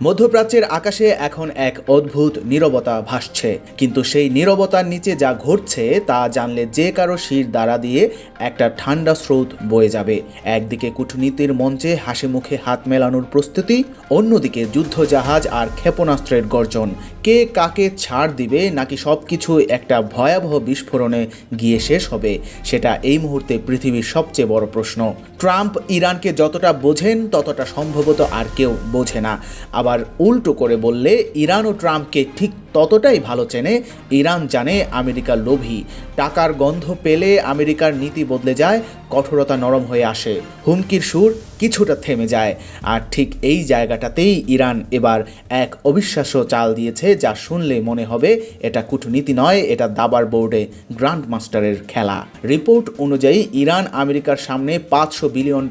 মধ্যপ্রাচ্যের আকাশে এখন এক অদ্ভুত নীরবতা ভাসছে, কিন্তু সেই নীরবতার নিচে যা ঘটছে তা জানলে যে কারো শির দ্বারা দিয়ে একটা ঠান্ডা স্রোত বয়ে যাবে। একদিকে কূটনীতির মঞ্চে হাসি মুখে হাত মেলানোর প্রস্তুতি, অন্যদিকে যুদ্ধজাহাজ আর ক্ষেপণাস্ত্রের গর্জন। কে কাকে ছাড় দিবে, নাকি সবকিছু একটা ভয়াবহ বিস্ফোরণে গিয়ে শেষ হবে, সেটা এই মুহূর্তে পৃথিবীর সবচেয়ে বড় প্রশ্ন। ট্রাম্প ইরানকে যতটা বোঝেন ততটা সম্ভবত আর কেউ বোঝে না। আবার উল্টো করে বললে ইরান ও ট্রাম্পকে ঠিক ততটাই ভালো চেনে। ইরান জানে আমেরিকা লোভী, টাকার গন্ধ পেলে আমেরিকার নীতি বদলে যায়, কঠোরতা নরম হয়ে আসে, হুমকির সুর কিছুটা থেমে যায়। আর ঠিক এই জায়গাটাতেই ইরান এবার এক অবিশ্বাস্য চাল দিয়েছে, যা শুনলে মনে হবে এটা কূটনীতি নয়, এটা দাবার বোর্ডে গ্র্যান্ড মাস্টারের খেলা। রিপোর্ট অনুযায়ী ইরান আমেরিকার সামনে $500 বিলিয়ন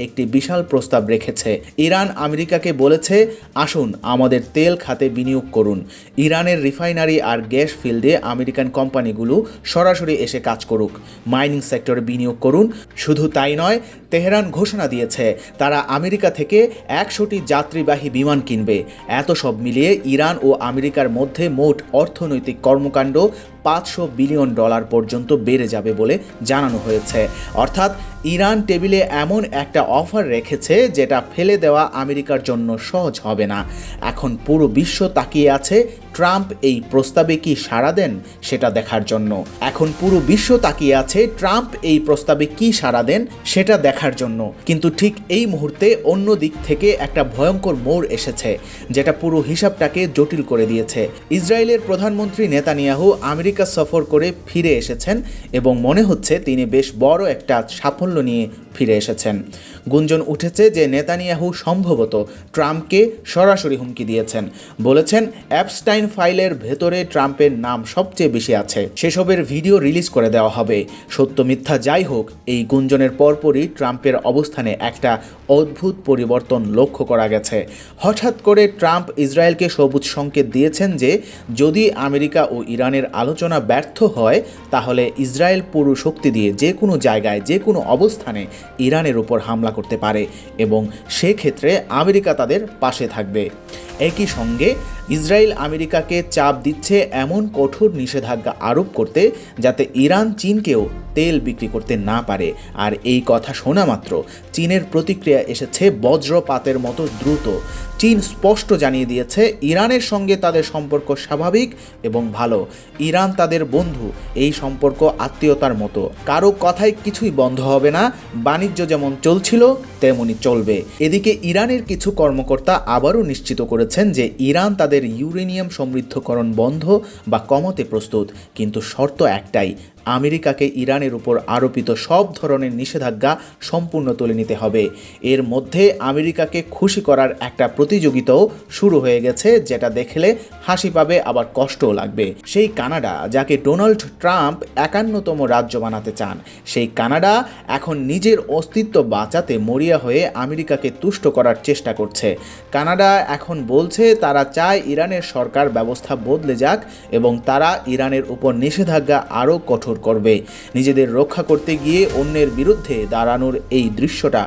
একটি বিশাল প্রস্তাব রেখেছে। ইরান আমেরিকাকে বলেছে, আসুন আমাদের তেল খাতে বিনিয়োগ করুন। ইরানের রিফাইনারি আর গ্যাস ফিল্ডে আমেরিকান কোম্পানিগুলো সরাসরি এসে কাজ করুক, মাইনিং সেক্টরে বিনিয়োগ করুন। শুধু তাই নয়, তেহরান ঘোষণা দিয়েছে তারা আমেরিকা থেকে 100টি যাত্রীবাহী বিমান কিনবে। এত সব মিলিয়ে ইরান ও আমেরিকার মধ্যে মোট অর্থনৈতিক কর্মকাণ্ড $500 বিলিয়ন পর্যন্ত বেড়ে যাবে বলে জানানো হয়েছে। অর্থাৎ ইরান টেবিলে এমন একটা অফার রেখেছে যেটা ফেলে দেওয়া আমেরিকার জন্য সহজ হবে না। এখন পুরো বিশ্ব তাকিয়ে আছে ট্রাম্প এই প্রস্তাবে কি সাড়া দেন সেটা দেখার জন্য। কিন্তু ঠিক এই মুহূর্তে অন্য দিক থেকে একটা ভয়ঙ্কর মোড় এসেছে, যেটা পুরো হিসাবটাকে জটিল করে দিয়েছে। ইসরায়েলের প্রধানমন্ত্রী নেতানিয়াহু আমেরিকা সফর করে ফিরে এসেছেন এবং মনে হচ্ছে তিনি বেশ বড় একটা সাফল্য নিয়ে ফিরে এসেছেন। গুঞ্জন উঠেছে যে নেতানিয়াহু সম্ভবত ট্রাম্পকে সরাসরি হুমকি দিয়েছেন, বলেছেন অ্যাপস্টাইন ফাইলের ভেতরে ট্রাম্পের নাম সবচেয়ে বেশি আছে, সেসবের ভিডিও রিলিজ করে দেওয়া হবে। সত্য মিথ্যা যাই হোক, এই গুঞ্জনের পরপরই ট্রাম্পের অবস্থানে একটা অদ্ভুত পরিবর্তন লক্ষ্য করা গেছে। হঠাৎ করে ট্রাম্প ইসরায়েলকে সবুজ সংকেত দিয়েছেন যে যদি আমেরিকা ও ইরানের আলোচনা ব্যর্থ হয়, তাহলে ইসরায়েল পুরো শক্তি দিয়ে যে কোনো জায়গায় যে কোনো অবস্থানে ইরানের উপর হামলা করতে পারে এবং সেক্ষেত্রে আমেরিকা তাদের পাশে থাকবে। একই সঙ্গে ইসরায়েল আমেরিকাকে চাপ দিচ্ছে এমন কঠোর নিষেধাজ্ঞা আরোপ করতে যাতে ইরান চীনকেও তেল বিক্রি করতে না পারে। আর এই কথা শোনা মাত্র চীনের প্রতিক্রিয়া এসেছে বজ্রপাতের মতো দ্রুত। চীন স্পষ্ট জানিয়ে দিয়েছে ইরানের সঙ্গে তাদের সম্পর্ক স্বাভাবিক এবং ভালো। ইরান তাদের বন্ধু, এই সম্পর্ক আত্মীয়তার মতো, কারো কথায় কিছুই বন্ধ হবে না, বাণিজ্য যেমন চলছিল তেমনই চলবে। এদিকে ইরানের কিছু কর্মকর্তা আবারও নিশ্চিত করেছেন যে ইরান তাদের ইউরেনিয়াম সমৃদ্ধকরণ বন্ধ বা কমাতে প্রস্তুত, কিন্তু শর্ত একটাই, আমেরিকাকে ইরানের উপর আরোপিত সব ধরনের নিষেধাজ্ঞা সম্পূর্ণ তুলে নিতে হবে। এর মধ্যে আমেরিকাকে খুশি করার একটা প্রতিযোগিতাও শুরু হয়ে গেছে, যেটা দেখলে হাসি পাবে আবার কষ্টও লাগবে। সেই কানাডা, যাকে ডোনাল্ড ট্রাম্প 51তম রাজ্য বানাতে চান, সেই কানাডা এখন নিজের অস্তিত্ব বাঁচাতে মরিয়া হয়ে আমেরিকাকে তুষ্ট করার চেষ্টা করছে। কানাডা এখন বলছে তারা চায় ইরানের সরকার ব্যবস্থা বদলে যাক এবং তারা ইরানের উপর নিষেধাজ্ঞা আরও কঠোর করবে। নিজেদের রক্ষা করতে গিয়ে অন্যের বিরুদ্ধে দাঁড়ানোর এই দৃশ্যটা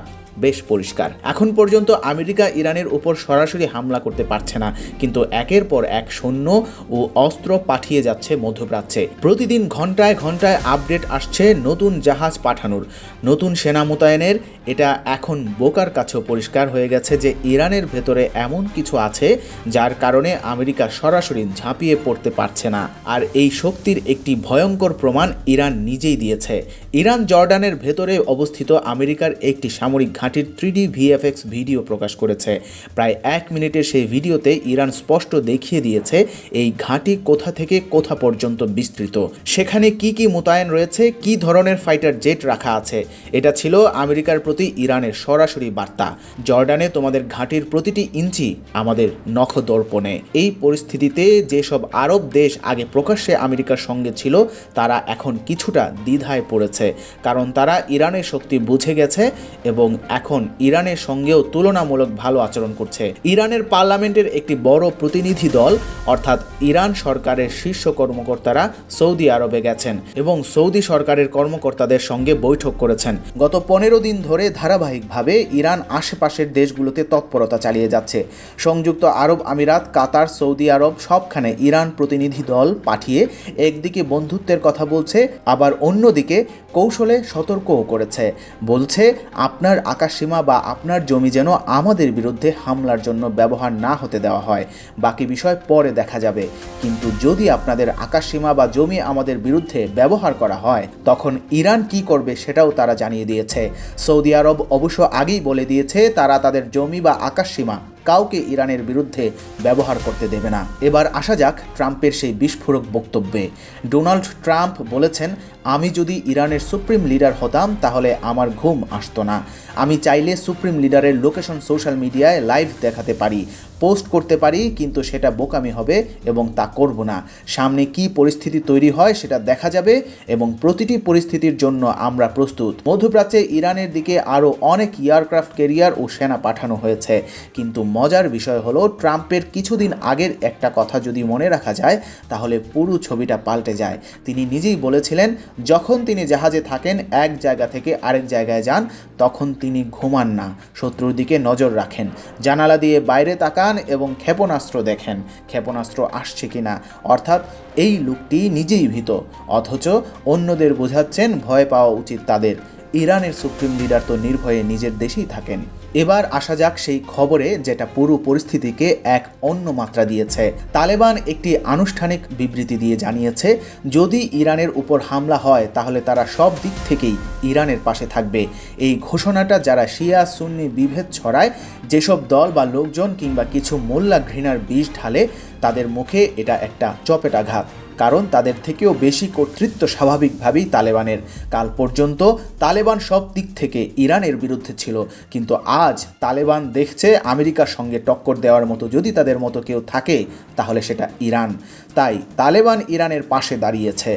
বেশ পরিষ্কার। এখন পর্যন্ত আমেরিকা ইরানের উপর সরাসরি হামলা করতে পারছে না, কিন্তু একের পর এক সৈন্য ও অস্ত্র পাঠিয়ে যাচ্ছে মধ্যপ্রাচ্যে। প্রতিদিন ঘন্টায় ঘন্টায় আপডেট আসছে নতুন জাহাজ পাঠানোর, নতুন সেনা মোতায়েনের। এটা এখন বোকার কাছেও পরিষ্কার হয়ে গেছে যে ইরানের ভেতরে এমন কিছু আছে যার কারণে আমেরিকা সরাসরি ঝাঁপিয়ে পড়তে পারছে না। আর এই শক্তির একটি ভয়ঙ্কর প্রমাণ ইরান নিজেই দিয়েছে। ইরান জর্ডানের ভেতরে অবস্থিত আমেরিকার একটি সামরিক ঘাঁটির 3D VFX ভিডিও প্রকাশ করেছে। প্রায় 1 মিনিটের সেই ভিডিওতে ইরান স্পষ্ট দেখিয়ে দিয়েছে এই ঘাঁটি কোথা থেকে কোথা পর্যন্ত বিস্তৃত, সেখানে কি কি মোতায়েন রয়েছে, কি ধরনের ফাইটার জেট রাখা আছে। এটা ছিল আমেরিকার প্রতি ইরানের সরাসরি বার্তা, জর্ডানে তোমাদের ঘাঁটির প্রতিটি ইঞ্চি আমাদের নখদর্পণে। এই পরিস্থিতিতে যেসব আরব দেশ আগে প্রকাশ্যে আমেরিকার সঙ্গে ছিল, তারা এখন কিছুটা দ্বিধায় পড়েছে, কারণ তারা ইরানের শক্তি বুঝে গেছে এবং এখন ইরানের সঙ্গেও তুলনামূলক ভালো আচরণ করছে। ইরানের পার্লামেন্টের একটি বড় প্রতিনিধি দল অর্থাৎ ইরান সরকারের শীর্ষ কর্মকর্তারা সৌদি আরবে গেছেন এবং সৌদি সরকারের কর্মকর্তাদের সঙ্গে বৈঠক করেছেন। গত 15 দিন ধরে ধারাবাহিকভাবে ইরান আশেপাশের দেশগুলোতে তৎপরতা চালিয়ে যাচ্ছে। সংযুক্ত আরব আমিরাত, কাতার, সৌদি আরব সবখানে ইরান প্রতিনিধি দল পাঠিয়ে একদিকে বন্ধুত্বের কথা বলছে, আবার অন্যদিকে কৌশলে সতর্কও করেছে। বলছে আপনার আকাশসীমা বা আপনার জমি যেন আমাদের বিরুদ্ধে হামলার জন্য ব্যবহার না হতে দেওয়া হয়, বাকি বিষয় পরে দেখা যাবে, কিন্তু যদি আপনাদের আকাশসীমা বা জমি আমাদের বিরুদ্ধে ব্যবহার করা হয় তখন ইরান কি করবে সেটাও তারা জানিয়ে দিয়েছে। সৌদি আরব অবশ্য আগেই বলে দিয়েছে তারা তাদের জমি বা আকাশসীমা কাউকে ইরানের বিরুদ্ধে ব্যবহার করতে দেবে না। এবার আসা যাক ট্রাম্পের সেই বিস্ফোরক বক্তব্যে। ডোনাল্ড ট্রাম্প বলেছেন, আমি যদি ইরানের সুপ্রিম লিডার হতাম তাহলে আমার ঘুম আসতো না। আমি চাইলে সুপ্রিম লিডারের লোকেশন সোশ্যাল মিডিয়ায় লাইভ দেখাতে পারি, পোস্ট করতে পারি, কিন্তু সেটা বোকামি হবে এবং তা করব না। সামনে কি পরিস্থিতি তৈরি হয় সেটা দেখা যাবে এবং প্রতিটি পরিস্থিতির জন্য আমরা প্রস্তুত। মধ্যপ্রাচ্যে ইরানের দিকে আরও অনেক এয়ারক্রাফট ক্যারিয়ার ও সেনা পাঠানো হয়েছে, কিন্তু মজার বিষয় হলো ট্রাম্পের কিছুদিন আগের একটা কথা যদি মনে রাখা যায় তাহলে পুরো ছবিটা পাল্টে যায়। তিনি নিজেই বলেছিলেন যখন তিনি জাহাজে থাকেন এক জায়গা থেকে আরেক জায়গায় যান তখন তিনি ঘুমান না, শত্রুর দিকে নজর রাখেন, জানালা দিয়ে বাইরে তাকান এবং ক্ষেপণাস্ত্র দেখেন ক্ষেপণাস্ত্র আসছে কিনা। অর্থাৎ এই লোকটি নিজেই ভীত, অথচ অন্যদের বোঝাচ্ছেন ভয় পাওয়া উচিত তাদের। ইরানের সুপ্রিম লিডার তো নির্ভয়ে নিজের দেশেই থাকেন। এবার আসা যাক সেই খবরে যেটা পুরো পরিস্থিতিকে এক অন্য মাত্রা দিয়েছে। তালেবান একটি আনুষ্ঠানিক বিবৃতি দিয়ে জানিয়েছে যদি ইরানের উপর হামলা হয় তাহলে তারা সব দিক থেকেই ইরানের পাশে থাকবে। এই ঘোষণাটা যারা শিয়া সুন্নি বিভেদ ছড়ায়, যেসব দল বা লোকজন কিংবা কিছু মোল্লা ঘৃণার বিষ ঢালে, তাদের মুখে এটা একটা চপেটাঘাত, কারণ তাদের থেকেও বেশি কর্তৃত্ব স্বাভাবিকভাবেই তালেবানের। কাল পর্যন্ত তালেবান সব দিক থেকে ইরানের বিরুদ্ধে ছিল, কিন্তু আজ তালেবান দেখছে আমেরিকার সঙ্গে টক্কর দেওয়ার মতো যদি তাদের মতো কেউ থাকে তাহলে সেটা ইরান। তাই তালেবান ইরানের পাশে দাঁড়িয়েছে,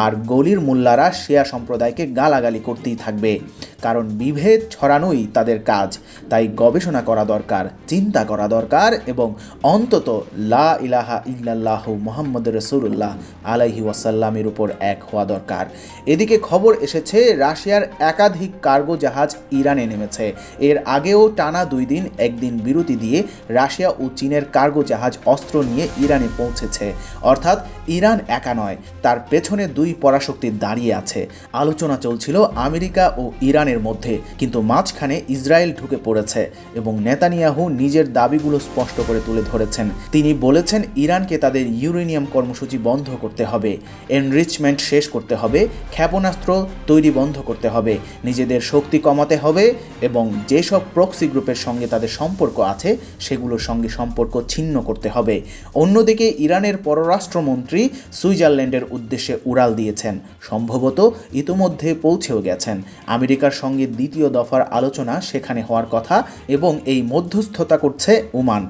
আর গলির মোল্লারা শিয়া সম্প্রদায়কে গালাগালি করতেই থাকবে, কারণ বিভেদ ছড়ানোই তাদের কাজ। তাই গবেষণা করা দরকার, চিন্তা করা দরকার এবং অন্তত লা ইলাহা ইল্লাল্লাহু মুহাম্মাদুর রাসূলুল্লাহ আলাইহি ওয়াসাল্লামের উপর এক হওয়া দরকার। এদিকে খবর এসেছে রাশিয়ার একাধিক কার্গো জাহাজ ইরানে নেমেছে। এর আগেও টানা 2 দিন একদিন বিরতি দিয়ে রাশিয়া ও চীনের কার্গো জাহাজ অস্ত্র নিয়ে ইরানে পৌঁছেছে। অর্থাৎ ইরান একা নয়, তার পেছনে 2 পরাশক্তি দাঁড়িয়ে আছে। আলোচনা চলছিল আমেরিকা ও ইরানের মধ্যে, কিন্তু মাঝখানে ইসরায়েল ঢুকে পড়েছে এবং নেতানিয়াহু নিজের দাবিগুলো স্পষ্ট করে তুলে ধরেছেন। তিনি বলেছেন ইরানকে তাদের ইউরেনিয়াম কর্মসূচি বন্ধ করতে হবে, এনরিচমেন্ট শেষ করতে হবে, ক্ষেপণাস্ত্র তৈরি বন্ধ করতে হবে, নিজেদের শক্তি কমাতে হবে এবং যেসব প্রক্সি গ্রুপের সঙ্গে তাদের সম্পর্ক আছে সেগুলোর সঙ্গে সম্পর্ক ছিন্ন করতে হবে। অন্যদিকে ইরানের পররাষ্ট্রমন্ত্রী সুইজারল্যান্ডের উদ্দেশ্যে উড়াল দিয়েছেন, সম্ভবত ইতোমধ্যে পৌঁছেও গেছেন। আমেরিকার সঙ্গে 2য় দফার আলোচনা সেখানে হওয়ার কথা এবং এই মধ্যস্থতা করছে ওমান।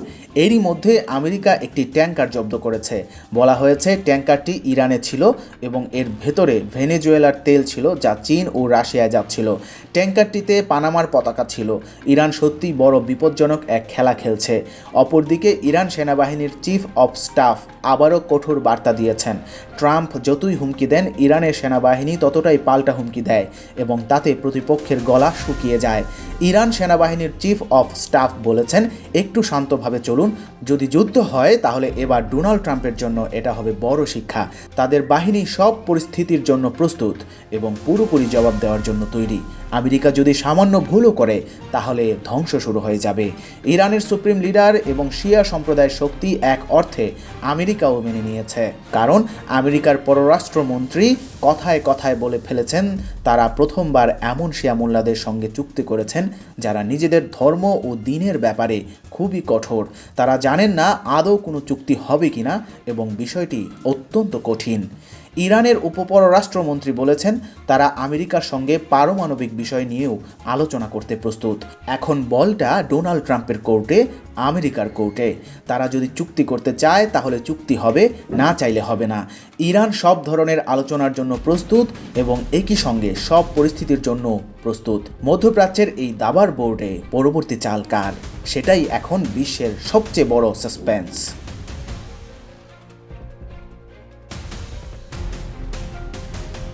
এরই মধ্যে আমেরিকা একটি ট্যাঙ্কার জব্দ করেছে। বলা হয়েছে ট্যাঙ্কারটি ইরানে ছিল এবং এর ভেতরে ভেনেজুয়েলার তেল ছিল যা চীন ও রাশিয়ায় যাচ্ছিল। ট্যাঙ্কারটিতে পানামার পতাকা ছিল। ইরান সত্যি বড় বিপজ্জনক এক খেলা খেলছে। অপরদিকে ইরান সেনাবাহিনীর চিফ অফ স্টাফ আবারও কঠোর বার্তা দিয়েছেন। ট্রাম্প যতই হুমকি দেন ইরানের সেনাবাহিনী ততটাই পাল্টা হুমকি দেয় এবং তাতে প্রতিপক্ষের গলা শুকিয়ে যায়। ইরান সেনাবাহিনীর চিফ অফ স্টাফ বলেছেন একটু শান্তভাবে চলুন, যদি যুদ্ধ হয় তাহলে এবার ডোনাল্ড ট্রাম্পের জন্য এটা হবে বড় শিক্ষা। তাদের বাহিনী সব পরিস্থিতির জন্য প্রস্তুত এবং পুরোপুরি জবাব দেওয়ার জন্য তৈরি। আমেরিকা যদি সামান্য ভুলও করে তাহলে ধ্বংস শুরু হয়ে যাবে। ইরানের সুপ্রিম লিডার এবং শিয়া সম্প্রদায়ের শক্তি এক অর্থে আমেরিকাও মেনে নিয়েছে, কারণ আমেরিকার পররাষ্ট্রমন্ত্রী কথায় কথায় বলে ফেলেছেন তারা প্রথমবার এমন শিয়া মোল্লাদের সঙ্গে চুক্তি করেছেন যারা নিজেদের ধর্ম ও দ্বীনের ব্যাপারে খুবই কঠোর। তারা জানেন না আদৌ কোনো চুক্তি হবে কিনা এবং বিষয়টি অত্যন্ত কঠিন। ইরানের উপপররাষ্ট্রমন্ত্রী বলেছেন তারা আমেরিকার সঙ্গে পারমাণবিক বিষয় নিয়েও আলোচনা করতে প্রস্তুত। এখন বলটা ডোনাল্ড ট্রাম্পের কোর্টে, আমেরিকার কোর্টে। তারা যদি চুক্তি করতে চায় তাহলে চুক্তি হবে, না চাইলে হবে না। ইরান সব ধরনের আলোচনার জন্য প্রস্তুত এবং একই সঙ্গে সব পরিস্থিতির জন্য প্রস্তুত। মধ্যপ্রাচ্যের এই দাবার বোর্ডে পরবর্তী চাল কার, সেটাই এখন বিশ্বের সবচেয়ে বড় সাসপেন্স।